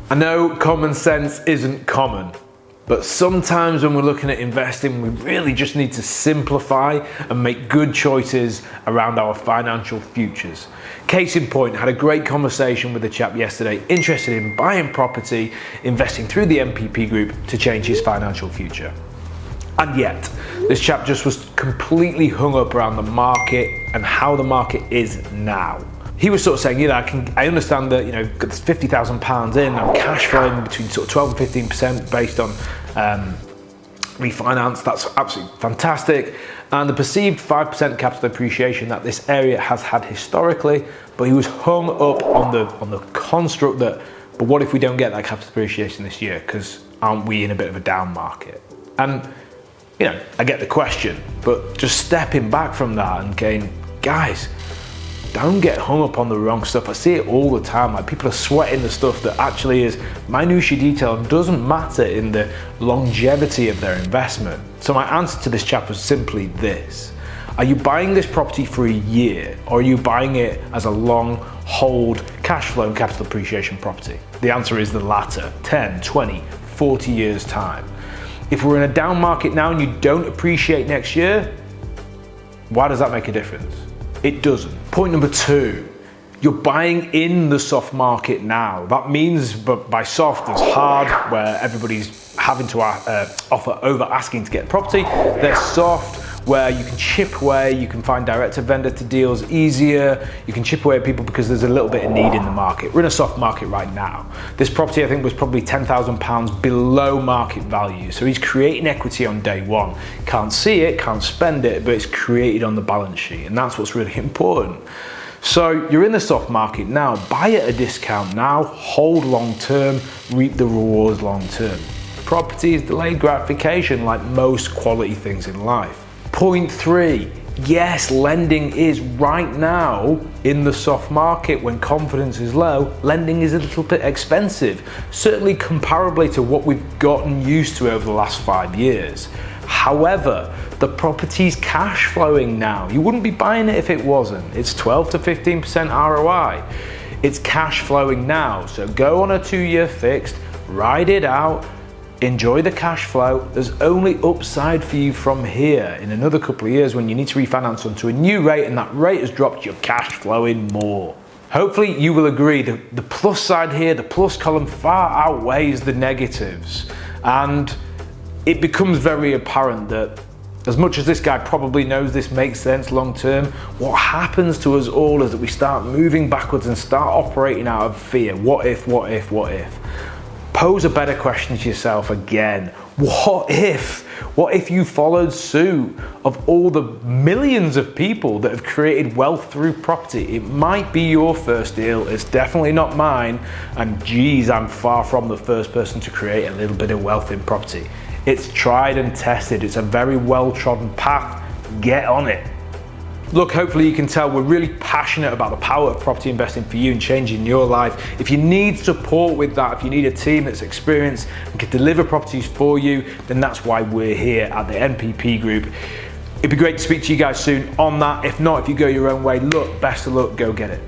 I know common sense isn't common, but sometimes when we're looking at investing, we really just need to simplify and make good choices around our financial futures. Case in point, I had a great conversation with a chap yesterday interested in buying property, investing through the MPP group to change his financial future. And yet, this chap just was completely hung up around the market and how the market is now. He was sort of saying, I understand that, got this £50,000 in, I'm cash flowing between sort of 12 and 15% based on refinance. That's absolutely fantastic. And the perceived 5% capital appreciation that this area has had historically, but he was hung up on the construct that, but what if we don't get that capital appreciation this year? Because aren't we in a bit of a down market? And, I get the question, but just stepping back from that and going, guys, don't get hung up on the wrong stuff. I see it all the time. Like, people are sweating the stuff that actually is minutiae detail and doesn't matter in the longevity of their investment. So my answer to this chap was simply this. Are you buying this property for a year, or are you buying it as a long hold cash flow and capital appreciation property? The answer is the latter, 10, 20, 40 years time. If we're in a down market now and you don't appreciate next year, why does that make a difference? It doesn't. Point number 2, you're buying in the soft market now. That means, but by soft, there's hard, where everybody's having to offer over asking to get property. There's soft, where you can chip away, you can find direct-to-vendor to deals easier, you can chip away at people because there's a little bit of need in the market. We're in a soft market right now. This property, I think, was probably £10,000 below market value. So he's creating equity on day one. Can't see it, can't spend it, but it's created on the balance sheet. And that's what's really important. So you're in the soft market now, buy at a discount now, hold long term, reap the rewards long term. Property is delayed gratification, like most quality things in life. Point 3, yes, lending is right now in the soft market when confidence is low, lending is a little bit expensive, certainly comparably to what we've gotten used to over the last 5 years. However, the property's cash flowing now. You wouldn't be buying it if it wasn't. It's 12 to 15% ROI. It's cash flowing now. So go on a 2-year fixed, ride it out, enjoy the cash flow. There's only upside for you from here. In another couple of years when you need to refinance onto a new rate and that rate has dropped, you're cash flowing more. Hopefully you will agree that the plus side here, the plus column, far outweighs the negatives. And it becomes very apparent that as much as this guy probably knows this makes sense long term, what happens to us all is that we start moving backwards and start operating out of fear. What if, what if, what if? Pose a better question to yourself again. What if? What if you followed suit of all the millions of people that have created wealth through property? It might be your first deal, it's definitely not mine, and geez, I'm far from the first person to create a little bit of wealth in property. It's tried and tested, it's a very well-trodden path, get on it. Look, hopefully you can tell we're really passionate about the power of property investing for you and changing your life. If you need support with that, if you need a team that's experienced and can deliver properties for you, then that's why we're here at the MPP Group. It'd be great to speak to you guys soon on that. If not, if you go your own way, look, best of luck, go get it.